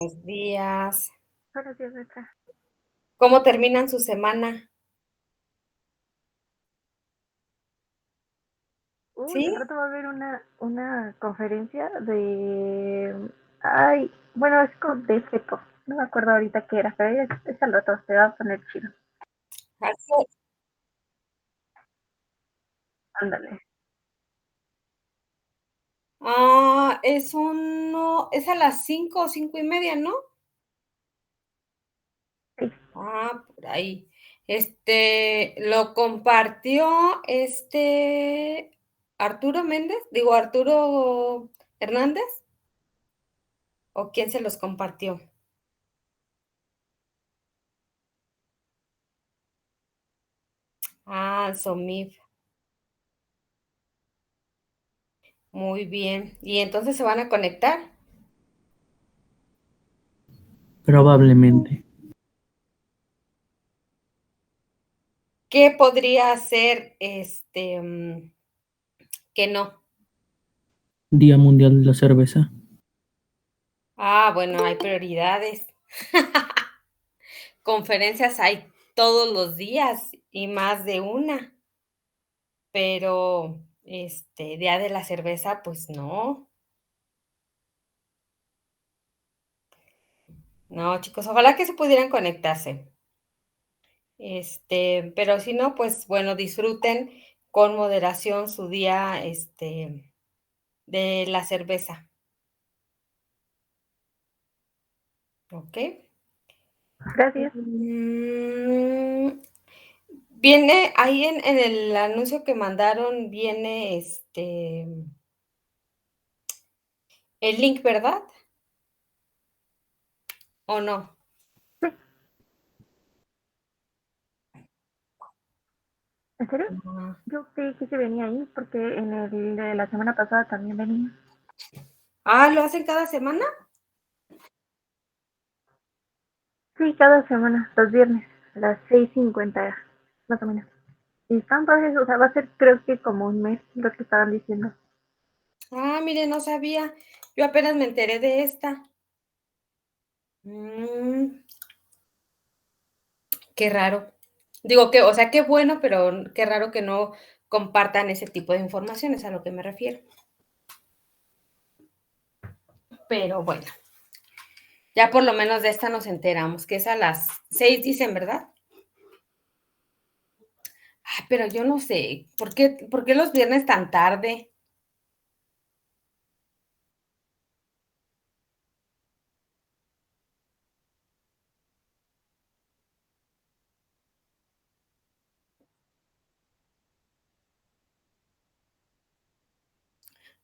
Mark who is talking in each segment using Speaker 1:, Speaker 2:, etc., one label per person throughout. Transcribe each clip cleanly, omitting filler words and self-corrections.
Speaker 1: Buenos días.
Speaker 2: Buenos días, maestra.
Speaker 1: ¿Cómo terminan su semana?
Speaker 2: Al
Speaker 1: ¿Sí?
Speaker 2: rato va a haber una conferencia de... Ay, bueno, es con de FECO. No me acuerdo ahorita qué era, pero es al rato, se va a poner chido.
Speaker 1: Así-
Speaker 2: Ándale.
Speaker 1: es a las 5 o 5:30, ¿no?
Speaker 2: Sí,
Speaker 1: Por ahí. Lo compartió Arturo Méndez, digo Arturo Hernández, ¿o quién se los compartió? Somif, muy bien. ¿Y entonces se van a conectar?
Speaker 3: Probablemente.
Speaker 1: ¿Qué podría ser que no?
Speaker 3: Día Mundial de la Cerveza.
Speaker 1: Bueno, hay prioridades. Conferencias hay todos los días y más de una, pero Día de la Cerveza, pues no. No, chicos, ojalá que se pudieran conectarse. Pero si no, pues bueno, disfruten con moderación su día, de la cerveza, ¿ok?
Speaker 2: gracias.
Speaker 1: Viene ahí en el anuncio que mandaron, viene el link, ¿verdad? ¿O no?
Speaker 2: Sí, ¿en serio?
Speaker 1: Ah,
Speaker 2: Yo creí que se venía ahí porque en el de la semana pasada también venía.
Speaker 1: ¿Lo hacen cada semana?
Speaker 2: Sí, cada semana, los viernes, a las 6:50 más o menos. Y están padres, o sea, va a ser creo que como un mes lo que estaban diciendo.
Speaker 1: Mire, no sabía. Yo apenas me enteré de esta. Mm, qué raro. Digo que, o sea, qué bueno, pero qué raro que no compartan ese tipo de informaciones, a lo que me refiero. Pero bueno, ya por lo menos de esta nos enteramos, que es a las 6, dicen, ¿verdad? Pero yo no sé, ¿por qué los viernes tan tarde?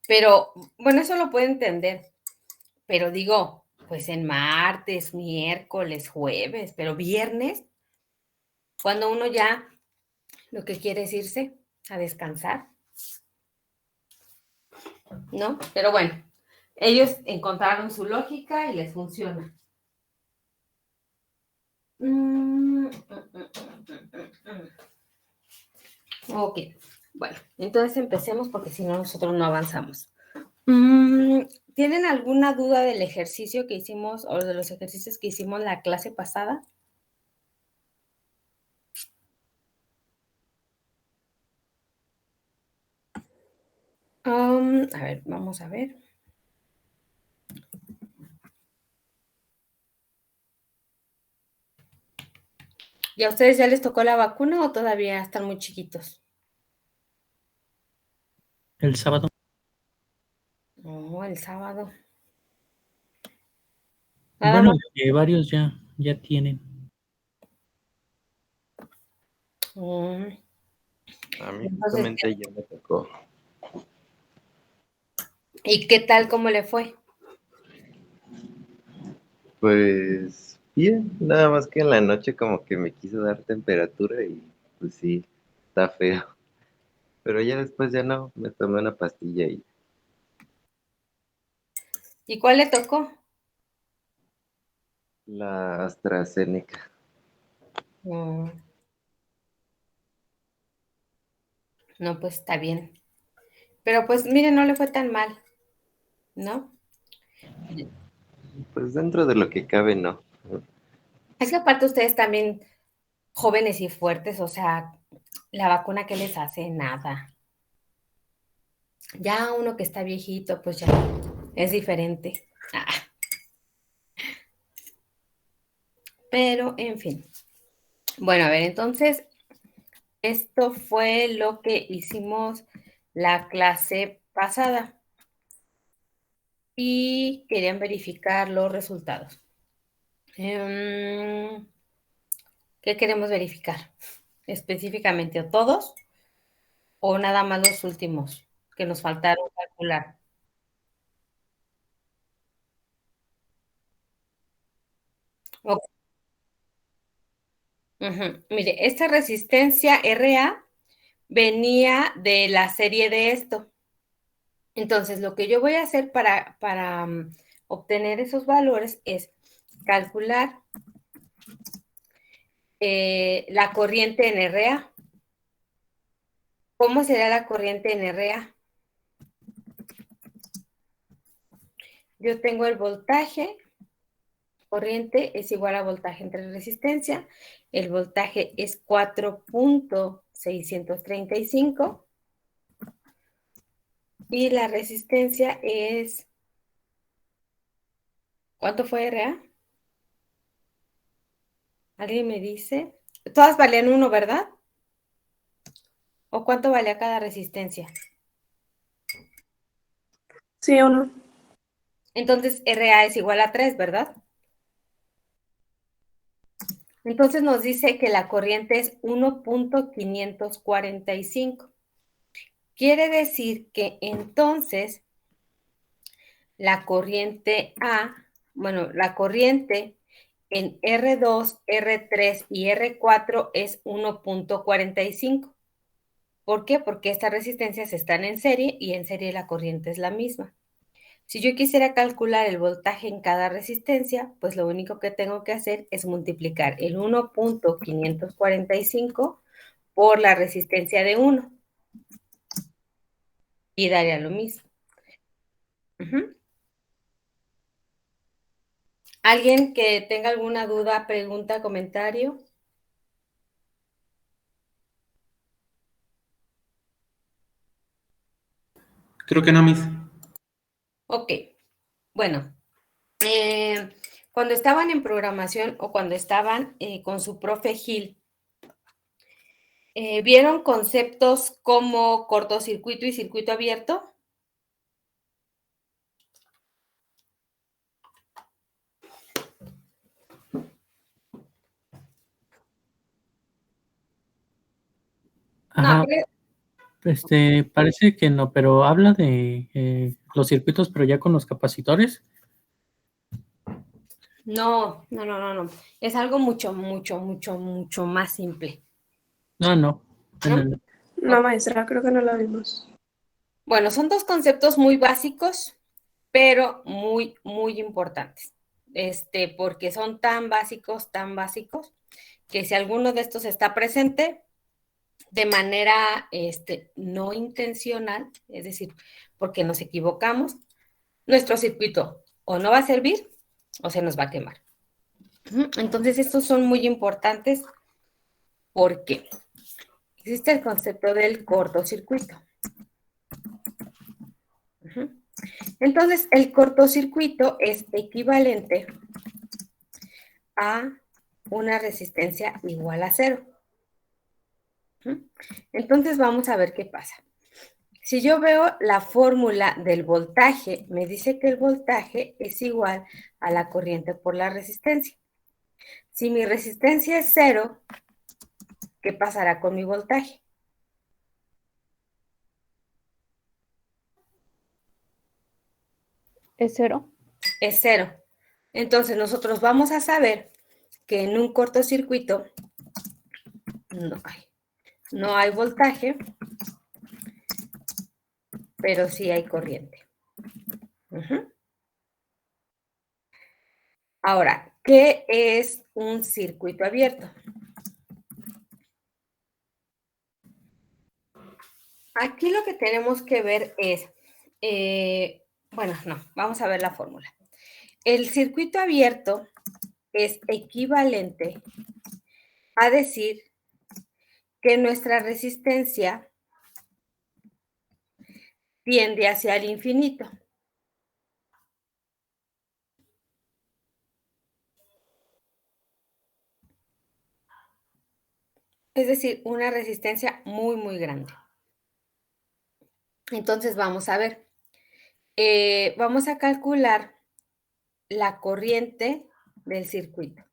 Speaker 1: Pero, bueno, eso lo puedo entender, pero digo, pues en martes, miércoles, jueves, pero viernes, cuando uno ya lo que quiere es irse a descansar, ¿no? Pero bueno, ellos encontraron su lógica y les funciona. Ok, bueno, entonces empecemos porque si no nosotros no avanzamos. ¿Tienen alguna duda del ejercicio que hicimos o de los ejercicios que hicimos la clase pasada? A ver, vamos a ver. ¿Y a ustedes ya les tocó la vacuna o todavía están muy chiquitos?
Speaker 3: El sábado.
Speaker 1: No, el sábado. Nada
Speaker 3: Bueno,
Speaker 1: más.
Speaker 3: varios ya tienen.
Speaker 1: Mm,
Speaker 4: A mí
Speaker 1: entonces,
Speaker 4: justamente ya me tocó.
Speaker 1: ¿y qué tal? ¿Cómo le fue?
Speaker 4: Pues bien, nada más que en la noche como que me quiso dar temperatura y pues sí, está feo. Pero ya después ya no, me tomé una pastilla y
Speaker 1: ¿Y cuál le tocó?
Speaker 4: la AstraZeneca.
Speaker 1: Mm, no, pues está bien. Pero pues mire, no le fue tan mal, ¿no?
Speaker 4: Pues dentro de lo que cabe, no.
Speaker 1: Es que aparte ustedes también jóvenes y fuertes, o sea, la vacuna que les hace nada. Ya uno que está viejito, pues ya es diferente. Ah, pero, en fin. Bueno, a ver, entonces, esto fue lo que hicimos la clase pasada. Y querían verificar los resultados. ¿Qué queremos verificar? Específicamente, ¿o todos? ¿O nada más los últimos que nos faltaron calcular? Ok. Ujú. Mire, esta resistencia RA venía de la serie de esto. Entonces, lo que yo voy a hacer para obtener esos valores es calcular la corriente en RA. ¿Cómo será la corriente en RA? Yo tengo el voltaje, corriente es igual a voltaje entre resistencia. El voltaje es 4.635 y la resistencia es, ¿cuánto fue RA? ¿Alguien me dice? Todas valían 1, ¿verdad? ¿O cuánto valía cada resistencia?
Speaker 5: Sí, 1.
Speaker 1: Entonces RA es igual a 3, ¿verdad? Entonces nos dice que la corriente es 1.545. Quiere decir que entonces la corriente A, bueno, la corriente en R2, R3 y R4 es 1.45. ¿Por qué? Porque estas resistencias están en serie y en serie la corriente es la misma. Si yo quisiera calcular el voltaje en cada resistencia, pues lo único que tengo que hacer es multiplicar el 1.545 por la resistencia de 1 y daría lo mismo. ¿Alguien que tenga alguna duda, pregunta, comentario?
Speaker 6: Creo que no, Miss.
Speaker 1: Ok, bueno, cuando estaban en programación o cuando estaban con su profe Gil, ¿vieron conceptos como cortocircuito y circuito abierto?
Speaker 3: Ajá,
Speaker 1: No,
Speaker 3: parece que no, pero habla de los circuitos, pero ya con los capacitores.
Speaker 1: no. Es algo mucho más simple.
Speaker 3: No, no.
Speaker 1: ¿No?
Speaker 5: No, maestra, creo que no la vimos.
Speaker 1: Bueno, son dos conceptos muy básicos, pero muy importantes. Porque son tan básicos, que si alguno de estos está presente de manera no intencional, es decir, porque nos equivocamos, nuestro circuito o no va a servir o se nos va a quemar. Entonces, estos son muy importantes porque existe el concepto del cortocircuito. Entonces, el cortocircuito es equivalente a una resistencia igual a 0. Entonces, vamos a ver qué pasa. Si yo veo la fórmula del voltaje, me dice que el voltaje es igual a la corriente por la resistencia. Si mi resistencia es 0, ¿qué pasará con mi voltaje?
Speaker 2: Es 0.
Speaker 1: Es 0. Entonces, nosotros vamos a saber que en un cortocircuito no hay voltaje, pero sí hay corriente. Ahora, ¿qué es un circuito abierto? Aquí lo que tenemos que ver es, bueno, no, vamos a ver la fórmula. el circuito abierto es equivalente a decir que nuestra resistencia tiende hacia el infinito. Es decir, una resistencia muy, muy grande. Entonces, vamos a ver. Vamos a calcular la corriente del circuito.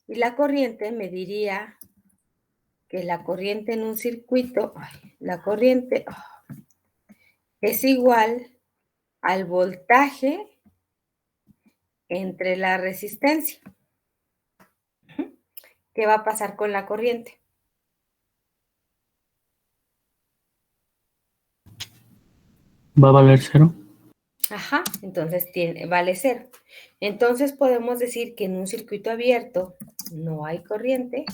Speaker 1: Y la corriente me diría que la corriente en un circuito, la corriente es igual al voltaje entre la resistencia. ¿Qué va a pasar con la corriente?
Speaker 3: ¿Va a valer 0?
Speaker 1: Ajá, entonces vale 0. Entonces podemos decir que en un circuito abierto no hay corriente.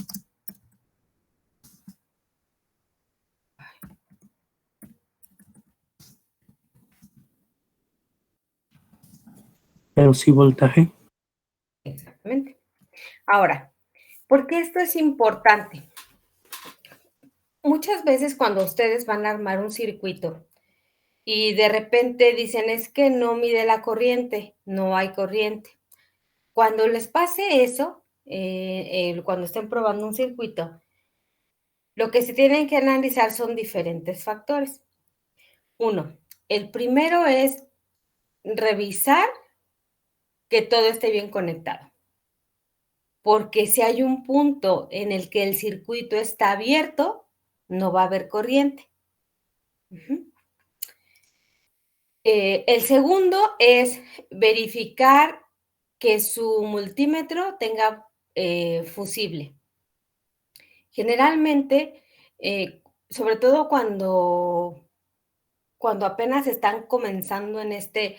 Speaker 3: Pero sí voltaje.
Speaker 1: Exactamente. Ahora, ¿por qué esto es importante? Muchas veces cuando ustedes van a armar un circuito y de repente dicen, es que no mide la corriente, no hay corriente. Cuando les pase eso, cuando estén probando un circuito, lo que se tienen que analizar son diferentes factores. Uno, el primero es revisar que todo esté bien conectado. Porque si hay un punto en el que el circuito está abierto, no va a haber corriente. El segundo es verificar que su multímetro tenga fusible. Generalmente, sobre todo cuando apenas están comenzando en este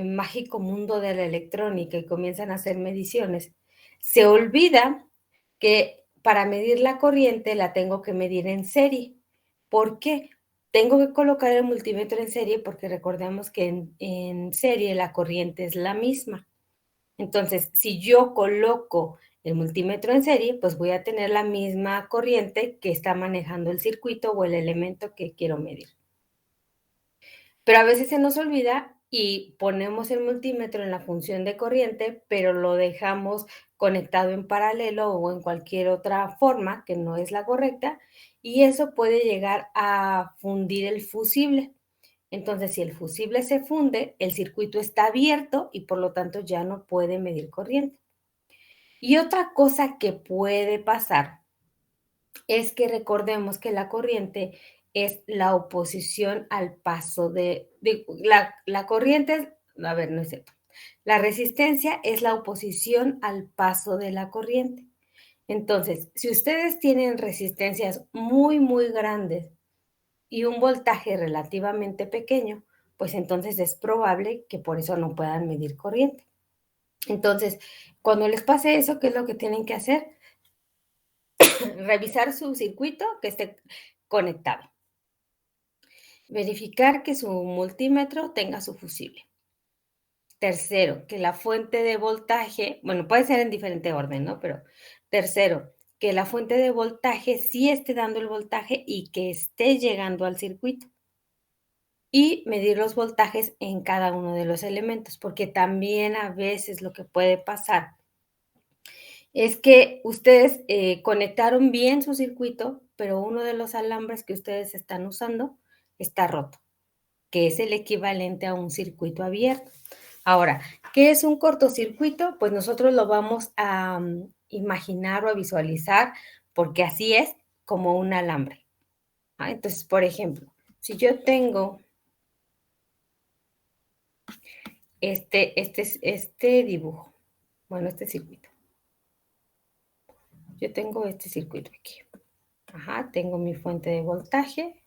Speaker 1: mágico mundo de la electrónica y comienzan a hacer mediciones, se olvida que para medir la corriente la tengo que medir en serie. ¿Por qué? Tengo que colocar el multímetro en serie porque recordemos que en serie la corriente es la misma. Entonces, si yo coloco el multímetro en serie, pues voy a tener la misma corriente que está manejando el circuito o el elemento que quiero medir. Pero a veces se nos olvida y ponemos el multímetro en la función de corriente, pero lo dejamos conectado en paralelo o en cualquier otra forma que no es la correcta, y eso puede llegar a fundir el fusible. Entonces, si el fusible se funde, el circuito está abierto y por lo tanto ya no puede medir corriente. Y otra cosa que puede pasar es que recordemos que la corriente es la oposición al paso la corriente, a ver, no es cierto. La resistencia es la oposición al paso de la corriente. Entonces, si ustedes tienen resistencias muy, muy grandes y un voltaje relativamente pequeño, pues entonces es probable que por eso no puedan medir corriente. Entonces, cuando les pase eso, ¿qué es lo que tienen que hacer? Revisar su circuito que esté conectado. Verificar que su multímetro tenga su fusible. Tercero, que la fuente de voltaje, bueno, puede ser en diferente orden, ¿no? Pero tercero, que la fuente de voltaje sí esté dando el voltaje y que esté llegando al circuito. Y medir los voltajes en cada uno de los elementos, porque también a veces lo que puede pasar es que ustedes conectaron bien su circuito, pero uno de los alambres que ustedes están usando está roto, que es el equivalente a un circuito abierto. Ahora, ¿qué es un cortocircuito? Pues nosotros lo vamos a imaginar o a visualizar porque así es como un alambre. Entonces, por ejemplo, si yo tengo este dibujo, bueno, este circuito. Yo tengo este circuito aquí. Tengo mi fuente de voltaje.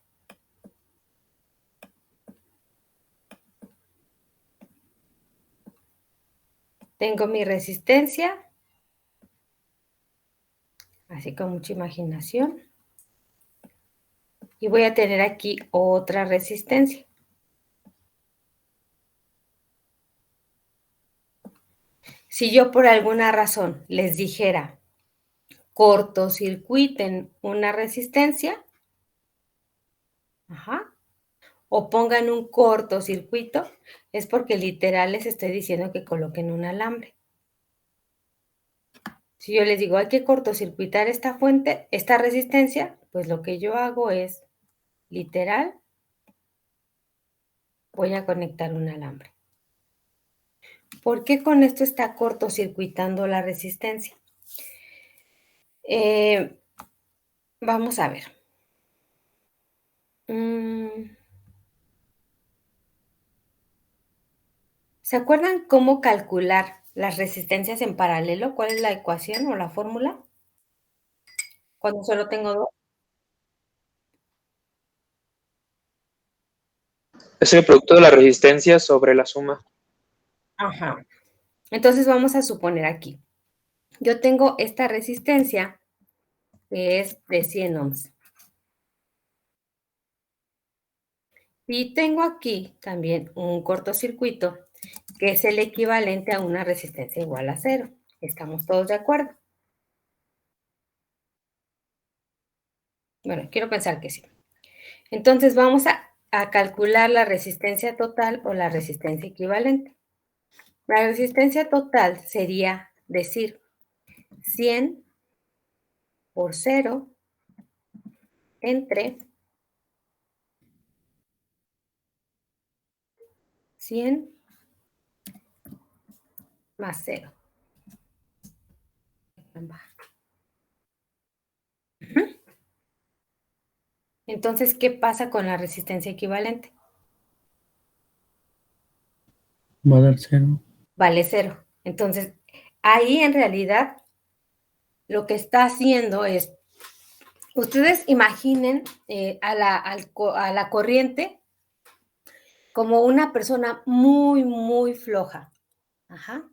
Speaker 1: Tengo mi resistencia. Así con mucha imaginación. Y voy a tener aquí otra resistencia. Si yo por alguna razón les dijera cortocircuiten una resistencia, o pongan un cortocircuito, es porque literal les estoy diciendo que coloquen un alambre. Si yo les digo hay que cortocircuitar esta fuente, esta resistencia, pues lo que yo hago es literal, voy a conectar un alambre. ¿Por qué con esto está cortocircuitando la resistencia? Vamos a ver. ¿Se acuerdan cómo calcular las resistencias en paralelo? ¿Cuál es la ecuación o la fórmula? Cuando solo tengo dos.
Speaker 6: Es el producto de la resistencia sobre la suma.
Speaker 1: Ajá. Entonces vamos a suponer aquí. Yo tengo esta resistencia que es de 100 ohms. Y tengo aquí también un cortocircuito que es el equivalente a una resistencia igual a 0. ¿Estamos todos de acuerdo? Bueno, quiero pensar que sí. Entonces vamos a calcular la resistencia total o la resistencia equivalente. La resistencia total sería decir 100 por 0 entre 100 más 0. Entonces, ¿qué pasa con la resistencia equivalente?
Speaker 3: Va a dar 0.
Speaker 1: Vale 0. Entonces, ahí en realidad lo que está haciendo es, ustedes imaginen a la corriente como una persona muy, muy floja. Ajá.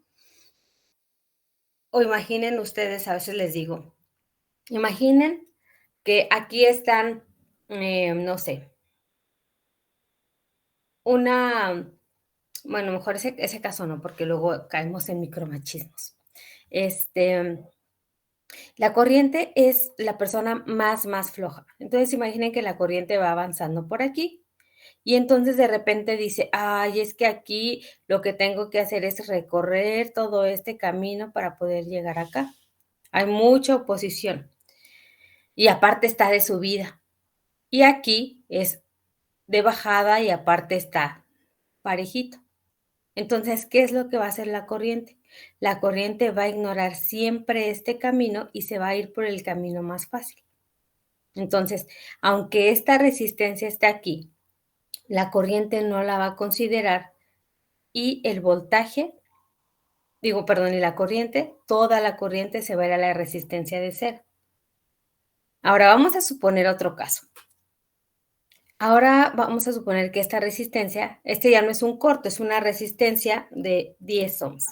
Speaker 1: O imaginen ustedes, a veces les digo, imaginen que aquí están, no sé, bueno, mejor ese caso no, porque luego caemos en micromachismos. La corriente es la persona más floja. Entonces imaginen que la corriente va avanzando por aquí y entonces de repente dice, ay, es que aquí lo que tengo que hacer es recorrer todo este camino para poder llegar acá. Hay mucha oposición y aparte está de subida. Y aquí es de bajada y aparte está parejito. Entonces, ¿qué es lo que va a hacer la corriente? La corriente va a ignorar siempre este camino y se va a ir por el camino más fácil. Entonces, aunque esta resistencia esté aquí, la corriente no la va a considerar y el voltaje, y la corriente, toda la corriente se va a ir a la resistencia de 0. Ahora vamos a suponer otro caso. Ahora vamos a suponer que esta resistencia, este ya no es un corto, es una resistencia de 10 ohms.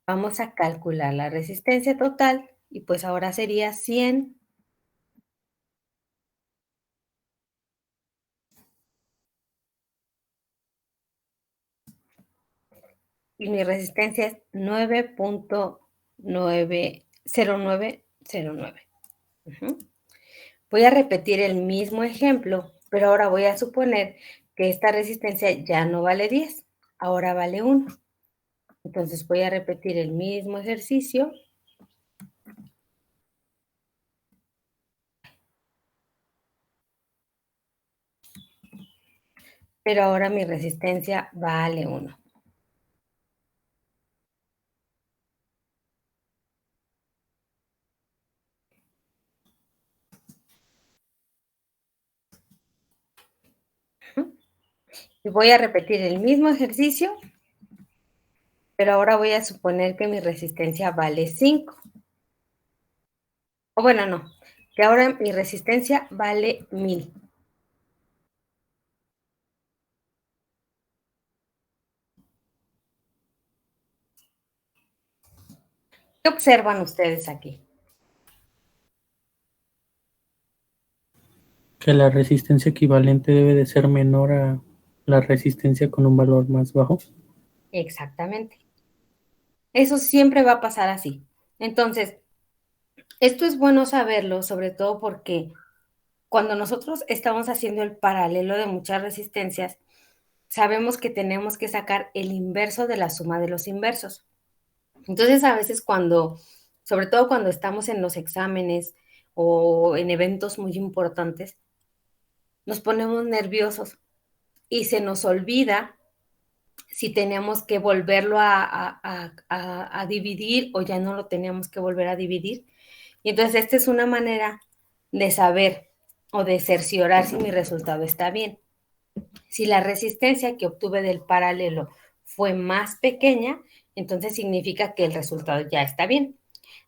Speaker 1: Vamos a calcular la resistencia total y pues ahora sería 100 y mi resistencia es 9.090909. Voy a repetir el mismo ejemplo, pero ahora voy a suponer que esta resistencia ya no vale 10, ahora vale 1. Entonces voy a repetir el mismo ejercicio. Pero ahora mi resistencia vale 1. Y voy a repetir el mismo ejercicio, pero ahora voy a suponer que mi resistencia vale 5. O bueno, no, que ahora mi resistencia vale 1000. ¿Qué observan ustedes aquí?
Speaker 3: Que la resistencia equivalente debe de ser menor a la resistencia con un valor más bajo.
Speaker 1: Exactamente. Eso siempre va a pasar así. Entonces, esto es bueno saberlo, sobre todo porque cuando nosotros estamos haciendo el paralelo de muchas resistencias, sabemos que tenemos que sacar el inverso de la suma de los inversos. Entonces, a veces sobre todo cuando estamos en los exámenes o en eventos muy importantes, nos ponemos nerviosos y se nos olvida si tenemos que volverlo a dividir o ya no lo tenemos que volver a dividir. Y entonces esta es una manera de saber o de cerciorar si mi resultado está bien. Si la resistencia que obtuve del paralelo fue más pequeña, entonces significa que el resultado ya está bien.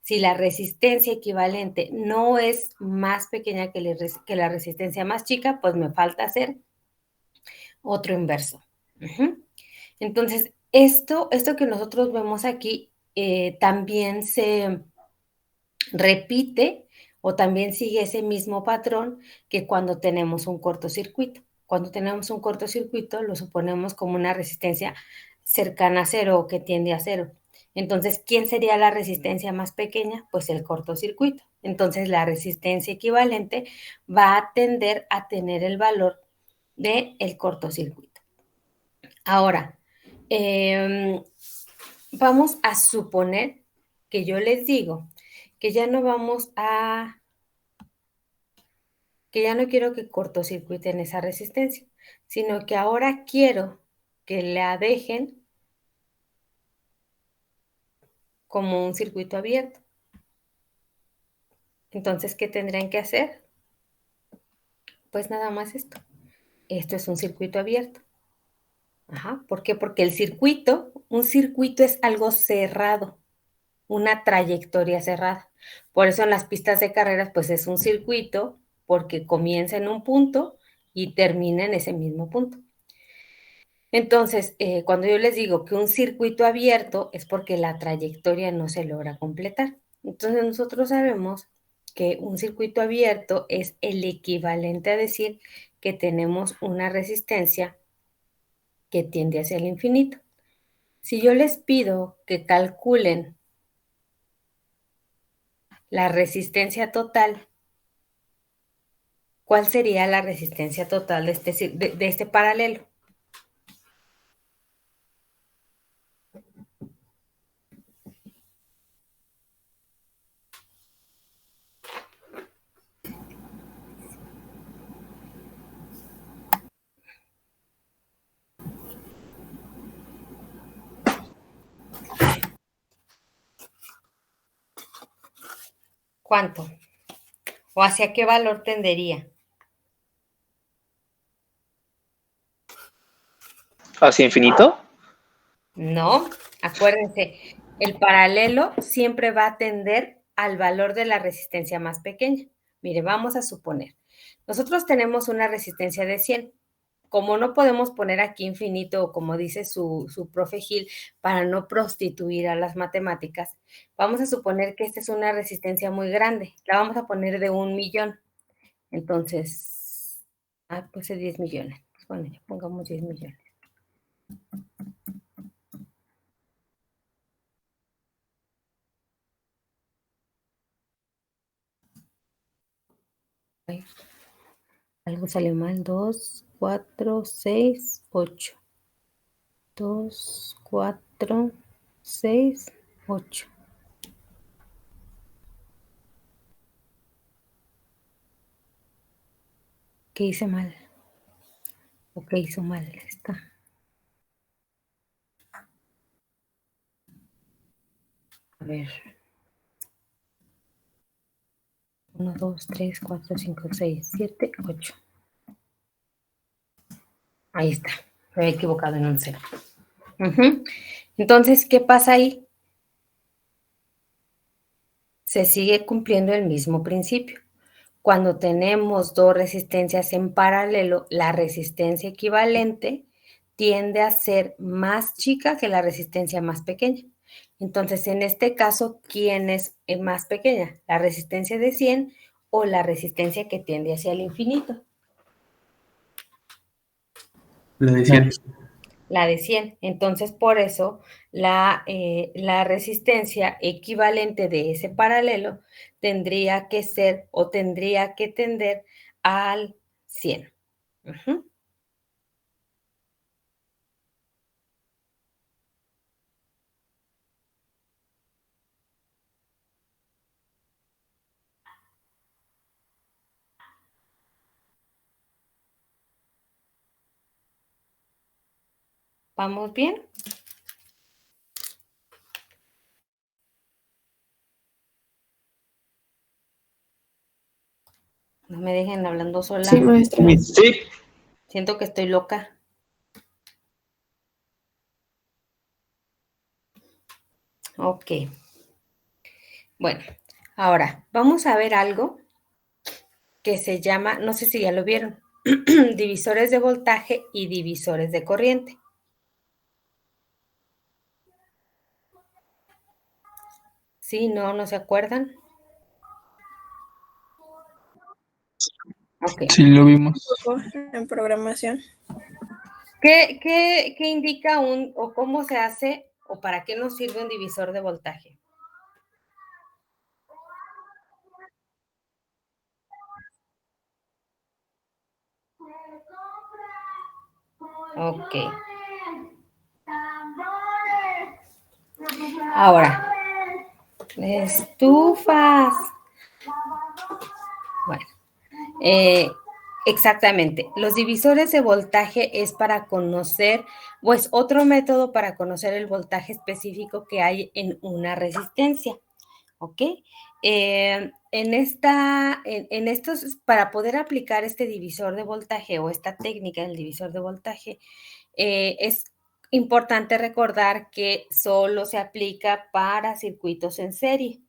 Speaker 1: Si la resistencia equivalente no es más pequeña que la resistencia más chica, pues me falta hacer otro inverso. Entonces, esto que nosotros vemos aquí también se repite o también sigue ese mismo patrón que cuando tenemos un cortocircuito. Cuando tenemos un cortocircuito lo suponemos como una resistencia cercana a cero o que tiende a cero. Entonces, ¿quién sería la resistencia más pequeña? Pues el cortocircuito. Entonces, la resistencia equivalente va a tender a tener el valor del cortocircuito. Ahora, vamos a suponer que yo les digo que ya no que ya no quiero que cortocircuiten esa resistencia, sino que ahora quiero que la dejen como un circuito abierto. Entonces, ¿qué tendrían que hacer? Pues nada más esto. Esto es un circuito abierto. Ajá. ¿Por qué? Porque un circuito es algo cerrado, una trayectoria cerrada. Por eso en las pistas de carreras, pues es un circuito, porque comienza en un punto y termina en ese mismo punto. Entonces, cuando yo les digo que un circuito abierto es porque la trayectoria no se logra completar. Entonces, nosotros sabemos que un circuito abierto es el equivalente a decir que tenemos una resistencia que tiende hacia el infinito. Si yo les pido que calculen la resistencia total, ¿cuál sería la resistencia total de este paralelo? ¿Cuánto? ¿O hacia qué valor tendería?
Speaker 6: ¿Hacia infinito?
Speaker 1: No, acuérdense, el paralelo siempre va a tender al valor de la resistencia más pequeña. Mire, vamos a suponer, nosotros tenemos una resistencia de 100. Como no podemos poner aquí infinito, o como dice su profe Gil, para no prostituir a las matemáticas, vamos a suponer que esta es una resistencia muy grande. La vamos a poner de 1.000.000. Entonces, puse 10 millones. Bueno, ya pongamos 10 millones. Ay, algo salió mal. 2, 4, 6, 8. 2, 4, 6, 8. ¿Qué hice mal? ¿O qué hizo mal esta? A ver. 1, 2, 3, 4, 5, 6, 7, 8. Ahí está. Me había equivocado en un 0. Entonces, ¿qué pasa ahí? Se sigue cumpliendo el mismo principio. Cuando tenemos dos resistencias en paralelo, la resistencia equivalente tiende a ser más chica que la resistencia más pequeña. Entonces, en este caso, ¿quién es más pequeña? ¿La resistencia de 100 o la resistencia que tiende hacia el infinito?
Speaker 7: La de 100.
Speaker 1: la de 100. Entonces, por eso, la resistencia equivalente de ese paralelo tendría que ser o tendría que tender al 100. Ujú. ¿Vamos bien? No me dejen hablando sola.
Speaker 5: Sí, maestra.
Speaker 6: Sí.
Speaker 1: Siento que estoy loca. Ok. Bueno, ahora vamos a ver algo que se llama, no sé si ya lo vieron, divisores de voltaje y divisores de corriente. ¿Sí? ¿No se acuerdan? Ok.
Speaker 7: Sí, lo vimos.
Speaker 5: En programación.
Speaker 1: ¿Qué indica o cómo se hace o para qué nos sirve un divisor de voltaje? Ok. Ahora, estufas. Bueno, exactamente. Los divisores de voltaje es para conocer, o es otro método para conocer el voltaje específico que hay en una resistencia. ¿Ok? En estos, para poder aplicar este divisor de voltaje o esta técnica del divisor de voltaje, es importante recordar que solo se aplica para circuitos en serie.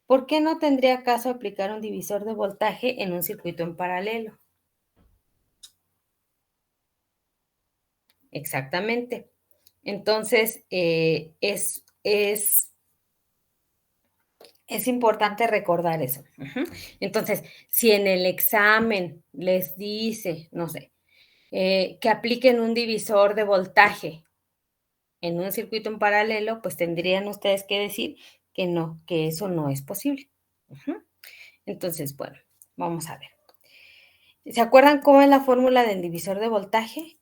Speaker 1: ¿Por qué no tendría caso aplicar un divisor de voltaje en un circuito en paralelo? Exactamente. Entonces, es importante recordar eso. Entonces, si en el examen les dice, no sé, que apliquen un divisor de voltaje en un circuito en paralelo, pues tendrían ustedes que decir que no, que eso no es posible. Entonces, bueno, vamos a ver. ¿Se acuerdan cómo es la fórmula del divisor de voltaje?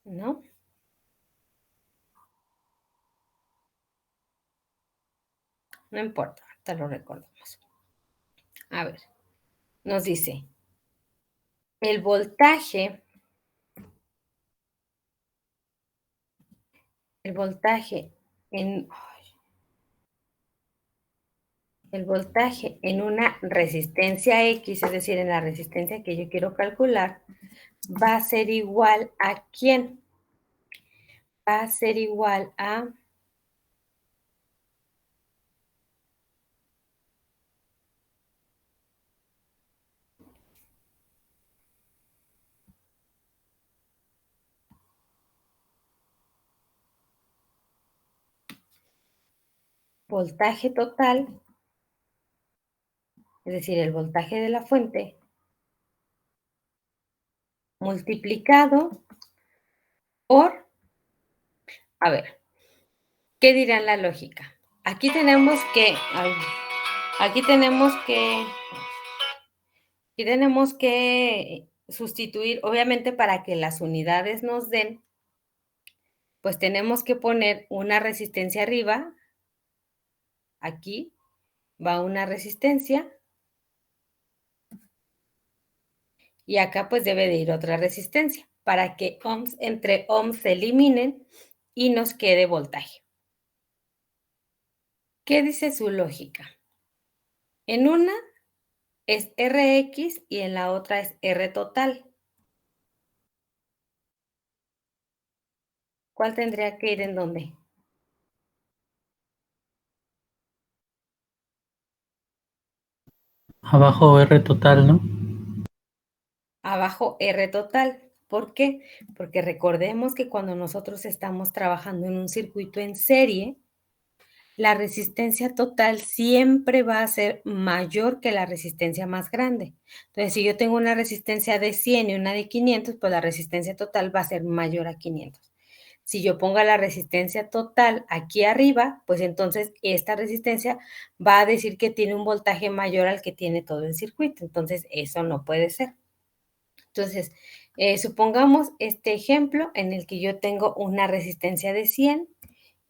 Speaker 1: ¿No? No importa, te lo recordamos. A ver, nos dice, el voltaje en, el voltaje en una resistencia X, es decir, en la resistencia que yo quiero calcular, va a ser igual a ¿quién? Va a ser igual a voltaje total, es decir, el voltaje de la fuente, multiplicado por, a ver, ¿qué dirá la lógica? Aquí tenemos que, aquí tenemos que sustituir, obviamente para que las unidades nos den, pues tenemos que poner una resistencia arriba, aquí va una resistencia, y acá pues debe de ir otra resistencia, para que entre ohms se eliminen y nos quede voltaje. ¿Qué dice su lógica? En una es Rx y en la otra es R total. ¿Cuál tendría que ir en dónde?
Speaker 3: Abajo R total, ¿no?
Speaker 1: Abajo R total. ¿Por qué? Porque recordemos que cuando nosotros estamos trabajando en un circuito en serie, la resistencia total siempre va a ser mayor que la resistencia más grande. Entonces, si yo tengo una resistencia de 100 y una de 500, pues la resistencia total va a ser mayor a 500. Si yo pongo la resistencia total aquí arriba, pues entonces esta resistencia va a decir que tiene un voltaje mayor al que tiene todo el circuito. Entonces, eso no puede ser. Entonces, supongamos este ejemplo en el que yo tengo una resistencia de 100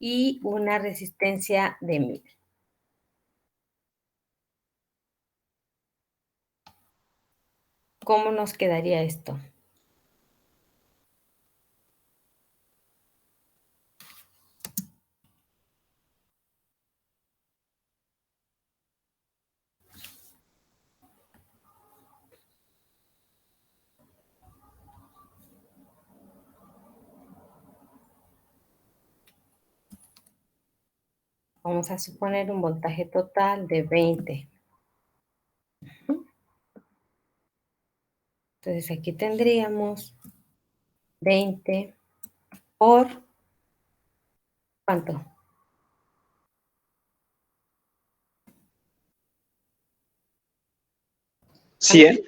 Speaker 1: y una resistencia de 1000. ¿Cómo nos quedaría esto? Vamos a suponer un voltaje total de 20. Entonces aquí tendríamos 20 por ¿cuánto?
Speaker 6: ¿100?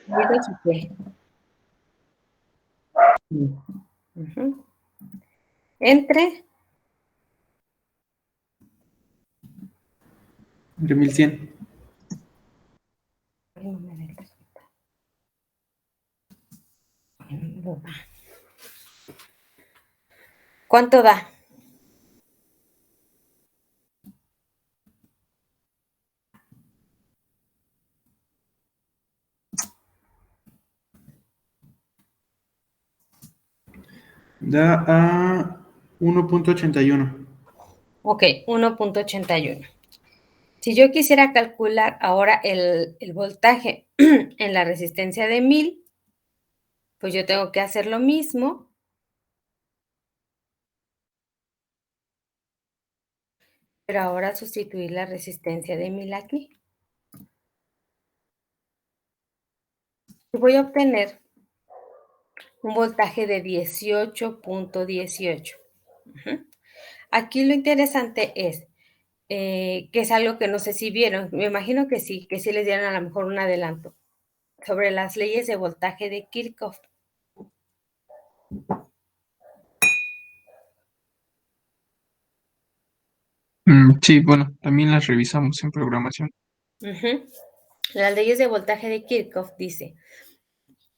Speaker 1: Entre
Speaker 3: 1100.
Speaker 1: ¿Cuánto da?
Speaker 7: Da a 1.81.
Speaker 1: Ok, 1.81. Si yo quisiera calcular ahora el voltaje en la resistencia de 1000, pues yo tengo que hacer lo mismo, pero ahora sustituir la resistencia de 1000 aquí. Y voy a obtener un voltaje de 18.18. Aquí lo interesante es que es algo que no sé si vieron, me imagino que sí les dieron a lo mejor un adelanto sobre las leyes de voltaje de Kirchhoff.
Speaker 7: Sí, bueno, también las revisamos en programación.
Speaker 1: Las leyes de voltaje de Kirchhoff dice,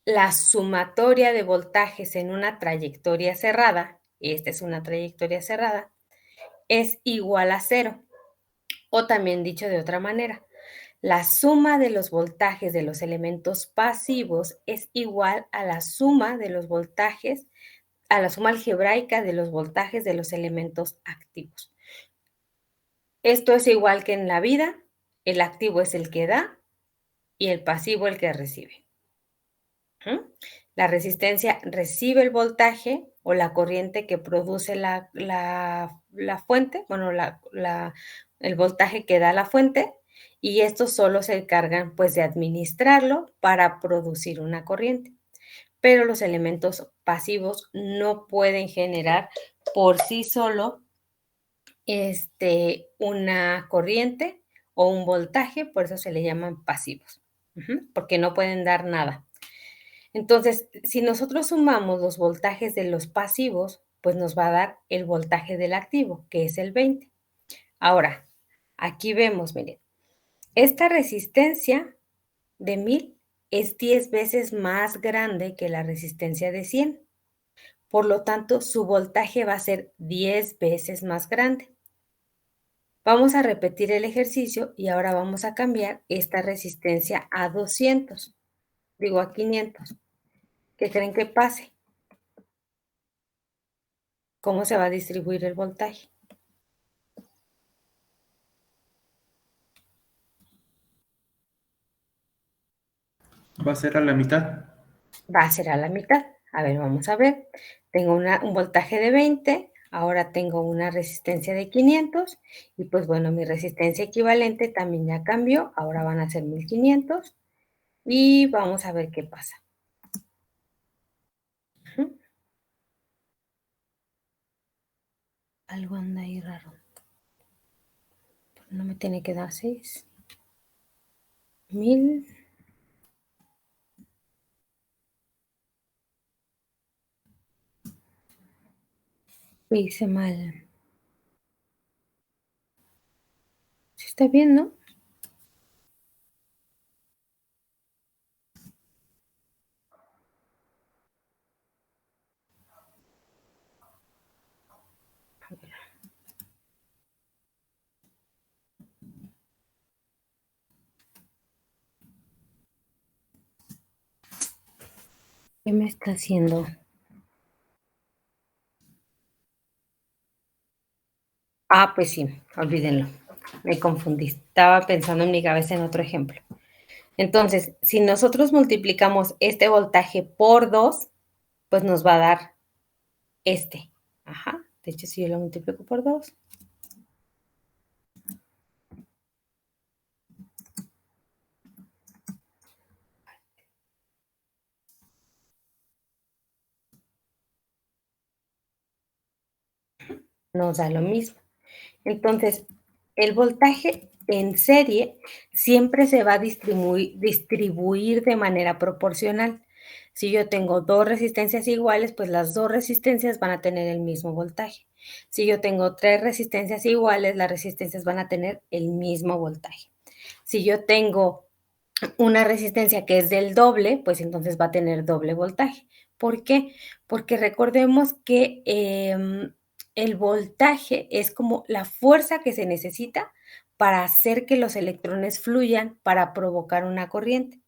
Speaker 1: la sumatoria de voltajes en una trayectoria cerrada, esta es una trayectoria cerrada, es igual a 0. O también dicho de otra manera, la suma de los voltajes de los elementos pasivos es igual a la suma de los voltajes, a la suma algebraica de los voltajes de los elementos activos. Esto es igual que en la vida, el activo es el que da y el pasivo el que recibe. La resistencia recibe el voltaje o la corriente que produce la fuente, bueno, el voltaje que da la fuente, y estos solo se encargan pues de administrarlo para producir una corriente. Pero los elementos pasivos no pueden generar por sí solo una corriente o un voltaje, por eso se le llaman pasivos, porque no pueden dar nada. Entonces, si nosotros sumamos los voltajes de los pasivos, pues nos va a dar el voltaje del activo, que es el 20. Ahora, aquí vemos, miren, esta resistencia de 1000 es 10 veces más grande que la resistencia de 100. Por lo tanto, su voltaje va a ser 10 veces más grande. Vamos a repetir el ejercicio y ahora vamos a cambiar esta resistencia a 200, digo a 500. ¿Qué creen que pase? ¿Cómo se va a distribuir el voltaje?
Speaker 7: Va a ser a la mitad.
Speaker 1: Va a ser a la mitad. A ver, vamos a ver. Tengo un voltaje de 20, ahora tengo una resistencia de 500 y pues bueno, mi resistencia equivalente también ya cambió, ahora van a ser 1500 y vamos a ver qué pasa. Algo anda ahí raro. No me tiene que dar 6. 1000. Hice mal. Sí está bien, ¿no? A ver. ¿Qué me está haciendo? Ah, pues sí, olvídenlo. Me confundí. Estaba pensando en mi cabeza en otro ejemplo. Entonces, si nosotros multiplicamos este voltaje por 2, pues nos va a dar este. Ajá. De hecho, si yo lo multiplico por 2, nos da lo mismo. Entonces, el voltaje en serie siempre se va a distribuir de manera proporcional. Si yo tengo 2 resistencias iguales, pues las 2 resistencias van a tener el mismo voltaje. Si yo tengo 3 resistencias iguales, las resistencias van a tener el mismo voltaje. Si yo tengo una resistencia que es del doble, pues entonces va a tener doble voltaje. ¿Por qué? Porque recordemos que el voltaje es como la fuerza que se necesita para hacer que los electrones fluyan para provocar una corriente.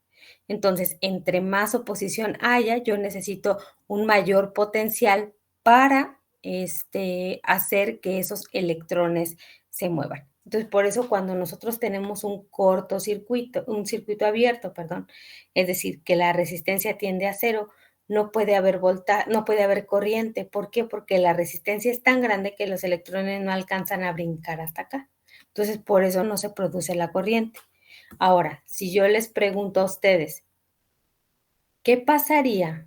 Speaker 1: Entonces, entre más oposición haya, yo necesito un mayor potencial para hacer que esos electrones se muevan. Entonces, por eso cuando nosotros tenemos un cortocircuito, un circuito abierto, perdón, es decir, que la resistencia tiende a cero, no puede haber no puede haber corriente. ¿Por qué? Porque la resistencia es tan grande que los electrones no alcanzan a brincar hasta acá. Entonces, por eso no se produce la corriente. Ahora, si yo les pregunto a ustedes, ¿qué pasaría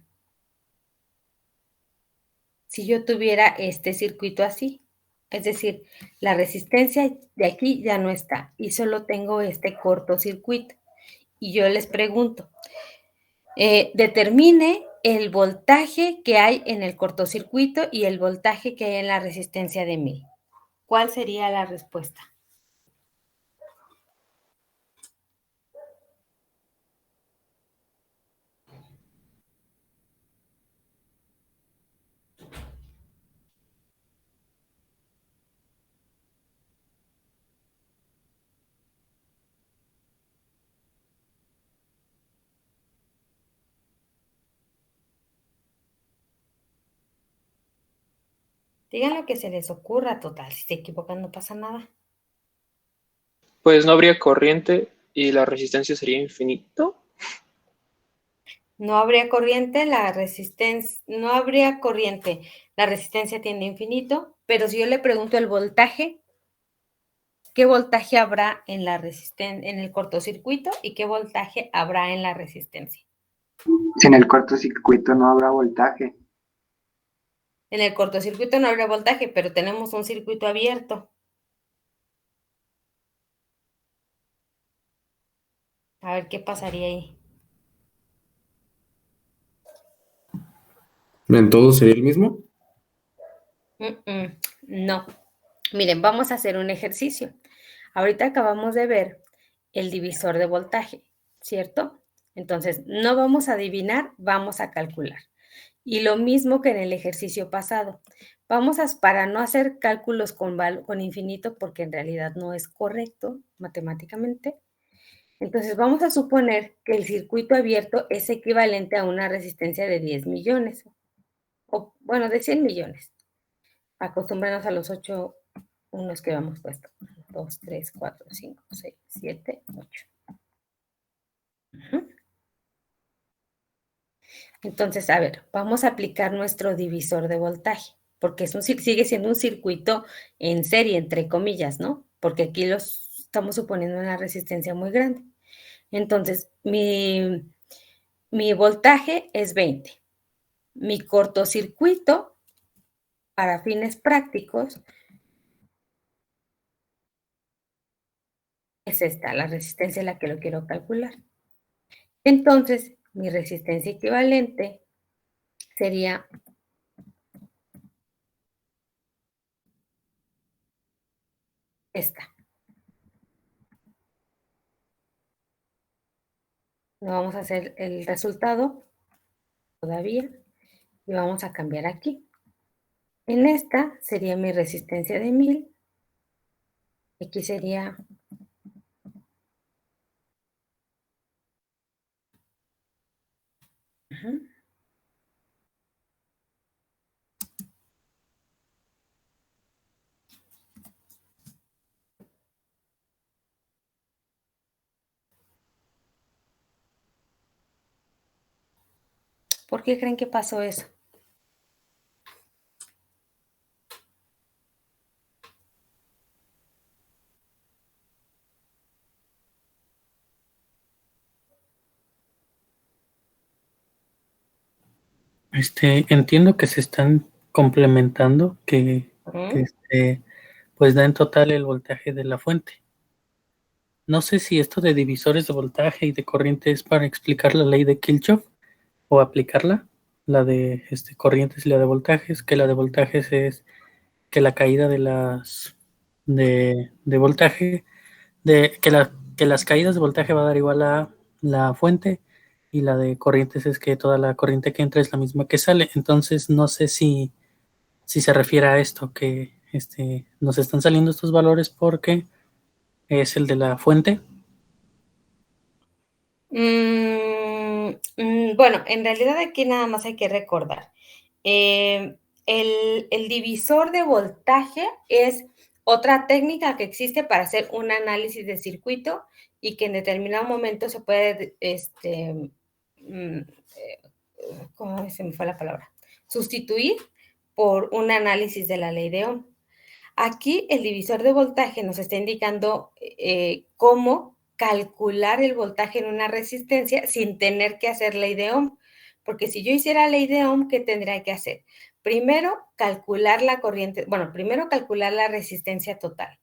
Speaker 1: si yo tuviera este circuito así? Es decir, la resistencia de aquí ya no está y solo tengo este cortocircuito. Y yo les pregunto, determine el voltaje que hay en el cortocircuito y el voltaje que hay en la resistencia de 1000. ¿Cuál sería la respuesta? Digan lo que se les ocurra, total. Si se equivocan, no pasa nada.
Speaker 6: Pues no habría corriente y la resistencia sería infinito.
Speaker 1: No habría corriente, no habría corriente. La resistencia tiende a infinito, pero si yo le pregunto el voltaje, ¿qué voltaje habrá en en el cortocircuito y qué voltaje habrá en la resistencia?
Speaker 8: En el cortocircuito no habrá voltaje.
Speaker 1: En el cortocircuito no habrá voltaje, pero tenemos un circuito abierto. A ver qué pasaría ahí.
Speaker 9: ¿En todo sería el mismo?
Speaker 1: No. Miren, vamos a hacer un ejercicio. Ahorita acabamos de ver el divisor de voltaje, ¿cierto? Entonces, no vamos a adivinar, vamos a calcular. Y lo mismo que en el ejercicio pasado. Para no hacer cálculos con infinito, porque en realidad no es correcto matemáticamente, entonces vamos a suponer que el circuito abierto es equivalente a una resistencia de 10 millones, o bueno, de 100 millones. Acostúmbranos a los 8 unos que hemos puesto. 2, 3, 4, 5, 6, 7, 8. Entonces, a ver, vamos a aplicar nuestro divisor de voltaje, porque sigue siendo un circuito en serie, entre comillas, ¿no? Porque aquí los estamos suponiendo una resistencia muy grande. Entonces, mi voltaje es 20. Mi cortocircuito, para fines prácticos, es esta, la resistencia a la que lo quiero calcular. Entonces, mi resistencia equivalente sería esta. No vamos a hacer el resultado todavía y vamos a cambiar aquí. En esta sería mi resistencia de 1000. Aquí sería ¿Por qué creen que pasó eso?
Speaker 3: Entiendo que se están complementando, que pues da en total el voltaje de la fuente. No sé si esto de divisores de voltaje y de corriente es para explicar la ley de Kirchhoff o aplicarla, la de corrientes y la de voltajes, que la de voltajes es que la caída de las de voltaje, que las caídas de voltaje va a dar igual a la fuente, y la de corrientes es que toda la corriente que entra es la misma que sale. Entonces no sé si se refiere a esto, que nos están saliendo estos valores porque es el de la fuente.
Speaker 1: Bueno, en realidad aquí nada más hay que recordar. El divisor de voltaje es otra técnica que existe para hacer un análisis de circuito y que en determinado momento se puede, ¿cómo se me fue la palabra? Sustituir por un análisis de la ley de Ohm. Aquí el divisor de voltaje nos está indicando cómo calcular el voltaje en una resistencia sin tener que hacer ley de Ohm. Porque si yo hiciera ley de Ohm, ¿qué tendría que hacer? Primero, calcular la corriente, bueno, primero calcular la resistencia total.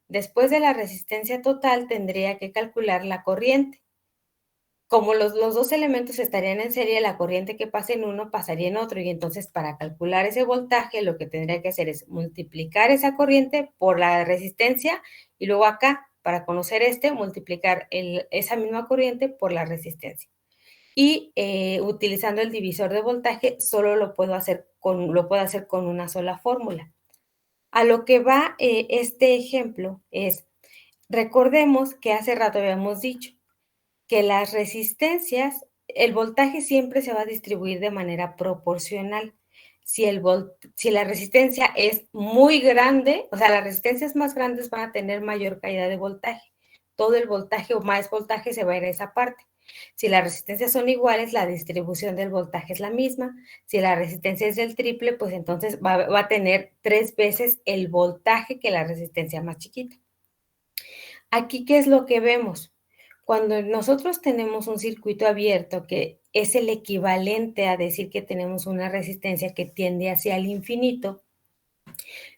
Speaker 1: Después de la resistencia total, tendría que calcular la corriente. Como los dos elementos estarían en serie, la corriente que pasa en uno pasaría en otro, y entonces para calcular ese voltaje lo que tendría que hacer es multiplicar esa corriente por la resistencia, y luego acá, para conocer multiplicar esa misma corriente por la resistencia. Y utilizando el divisor de voltaje solo lo puedo hacer con una sola fórmula. A lo que va este ejemplo es, recordemos que hace rato habíamos dicho que las resistencias, el voltaje siempre se va a distribuir de manera proporcional. Si la resistencia es muy grande, o sea, las resistencias más grandes van a tener mayor caída de voltaje. Todo el voltaje o más voltaje se va a ir a esa parte. Si las resistencias son iguales, la distribución del voltaje es la misma. Si la resistencia es del triple, pues entonces va a tener 3 veces el voltaje que la resistencia más chiquita. Aquí, ¿qué es lo que vemos? Cuando nosotros tenemos un circuito abierto, que es el equivalente a decir que tenemos una resistencia que tiende hacia el infinito,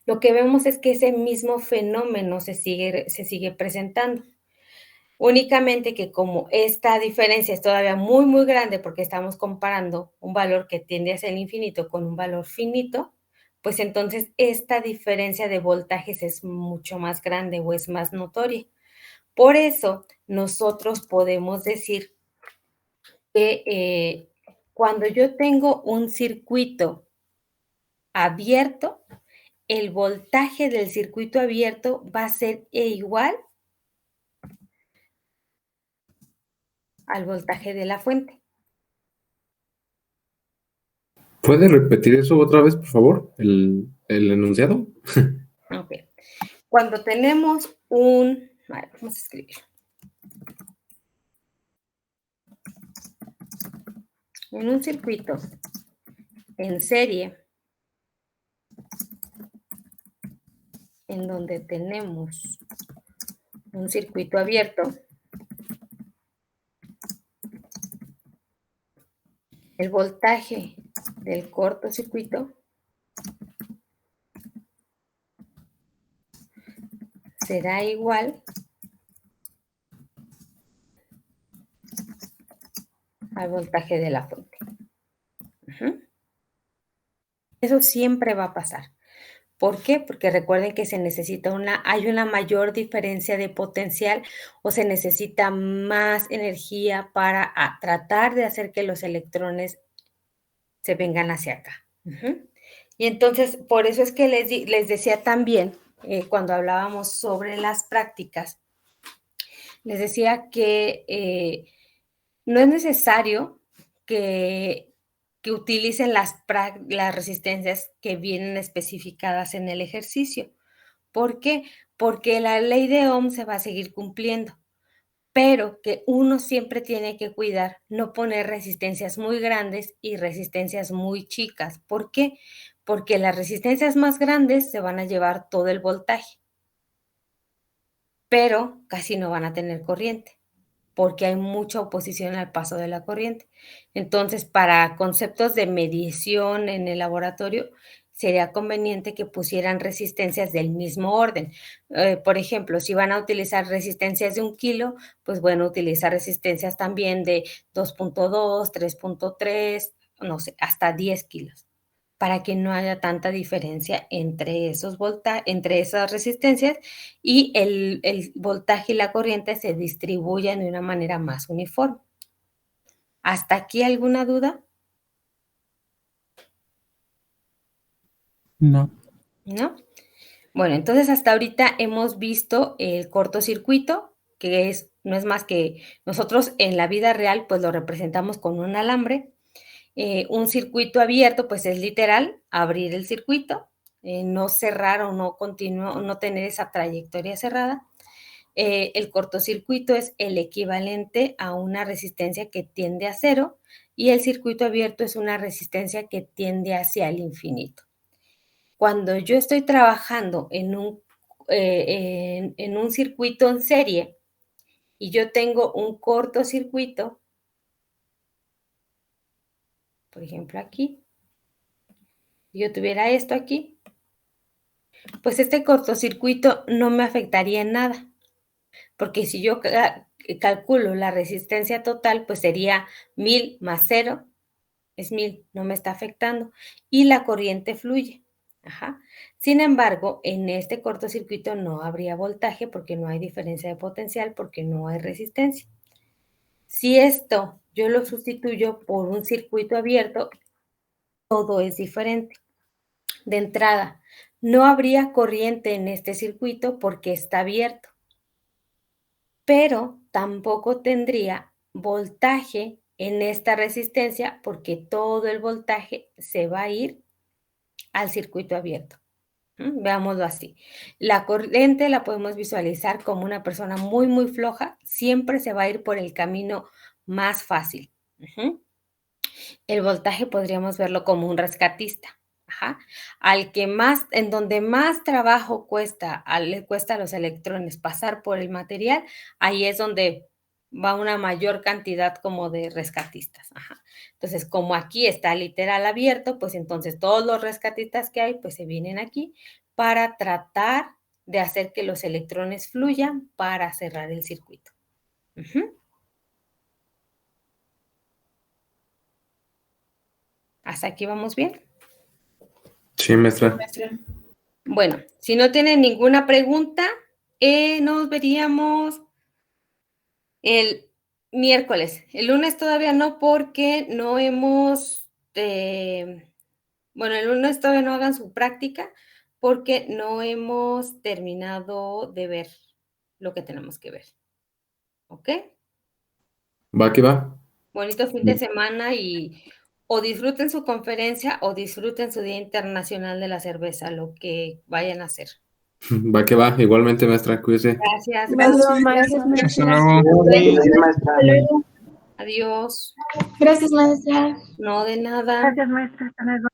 Speaker 1: lo que vemos es que ese mismo fenómeno se sigue presentando. Únicamente que como esta diferencia es todavía muy, muy grande, porque estamos comparando un valor que tiende hacia el infinito con un valor finito, pues entonces esta diferencia de voltajes es mucho más grande o es más notoria. Por eso nosotros podemos decir que cuando yo tengo un circuito abierto, el voltaje del circuito abierto va a ser igual al voltaje de la fuente.
Speaker 9: ¿Puede repetir eso otra vez, por favor? El enunciado.
Speaker 1: Ok. Cuando tenemos vamos a escribir. En un circuito en serie, en donde tenemos un circuito abierto, el voltaje del cortocircuito será igual al voltaje de la fuente. Eso siempre va a pasar. ¿Por qué? Porque recuerden que se necesita hay una mayor diferencia de potencial o se necesita más energía para tratar de hacer que los electrones se vengan hacia acá. Y entonces, por eso es que les decía también, cuando hablábamos sobre las prácticas, les decía que no es necesario que utilicen las resistencias que vienen especificadas en el ejercicio. ¿Por qué? Porque la ley de Ohm se va a seguir cumpliendo, pero que uno siempre tiene que cuidar no poner resistencias muy grandes y resistencias muy chicas. ¿Por qué? Porque las resistencias más grandes se van a llevar todo el voltaje, pero casi no van a tener corriente, porque hay mucha oposición al paso de la corriente. Entonces, para conceptos de medición en el laboratorio, sería conveniente que pusieran resistencias del mismo orden. Por ejemplo, si van a utilizar resistencias de 1 kilo, pues bueno, utilizar resistencias también de 2.2, 3.3, no sé, hasta 10 kilos, para que no haya tanta diferencia entre entre esas resistencias y el voltaje y la corriente se distribuyan de una manera más uniforme. ¿Hasta aquí alguna duda?
Speaker 3: No.
Speaker 1: ¿No? Bueno, entonces hasta ahorita hemos visto el cortocircuito, que no es más que nosotros en la vida real, pues lo representamos con un alambre. Un circuito abierto, pues es literal abrir el circuito, no cerrar o no tener esa trayectoria cerrada. El cortocircuito es el equivalente a una resistencia que tiende a cero y el circuito abierto es una resistencia que tiende hacia el infinito. Cuando yo estoy trabajando en un circuito en serie y yo tengo un cortocircuito, por ejemplo aquí, si yo tuviera esto aquí, pues este cortocircuito no me afectaría en nada, porque si yo calculo la resistencia total, pues sería 1000 más 0, es 1000, no me está afectando, y la corriente fluye. Sin embargo, en este cortocircuito no habría voltaje porque no hay diferencia de potencial, porque no hay resistencia. Si esto yo lo sustituyo por un circuito abierto, todo es diferente. De entrada, no habría corriente en este circuito porque está abierto, pero tampoco tendría voltaje en esta resistencia porque todo el voltaje se va a ir al circuito abierto. Veámoslo así. La corriente la podemos visualizar como una persona muy, muy floja, siempre se va a ir por el camino más fácil. El voltaje podríamos verlo como un rescatista. En donde más trabajo le cuesta a los electrones pasar por el material, ahí es donde va una mayor cantidad como de rescatistas. Entonces, como aquí está literal abierto, pues entonces todos los rescatistas que hay, pues se vienen aquí para tratar de hacer que los electrones fluyan para cerrar el circuito. ¿Hasta aquí vamos bien?
Speaker 9: Sí, maestra.
Speaker 1: Bueno, si no tienen ninguna pregunta, nos veríamos el miércoles. El lunes todavía no, porque no hemos, el lunes todavía no hagan su práctica porque no hemos terminado de ver lo que tenemos que ver. ¿Ok?
Speaker 9: Va que va.
Speaker 1: Bonito fin de semana y o disfruten su conferencia o disfruten su Día Internacional de la Cerveza, lo que vayan a hacer.
Speaker 9: Va que va. Igualmente, maestra, cuídese.
Speaker 1: Gracias.
Speaker 5: Gracias, maestra.
Speaker 7: Hasta luego.
Speaker 8: Gracias, maestra.
Speaker 1: Adiós.
Speaker 5: Gracias, maestra.
Speaker 1: No, de nada.
Speaker 2: Gracias, maestra. Hasta luego.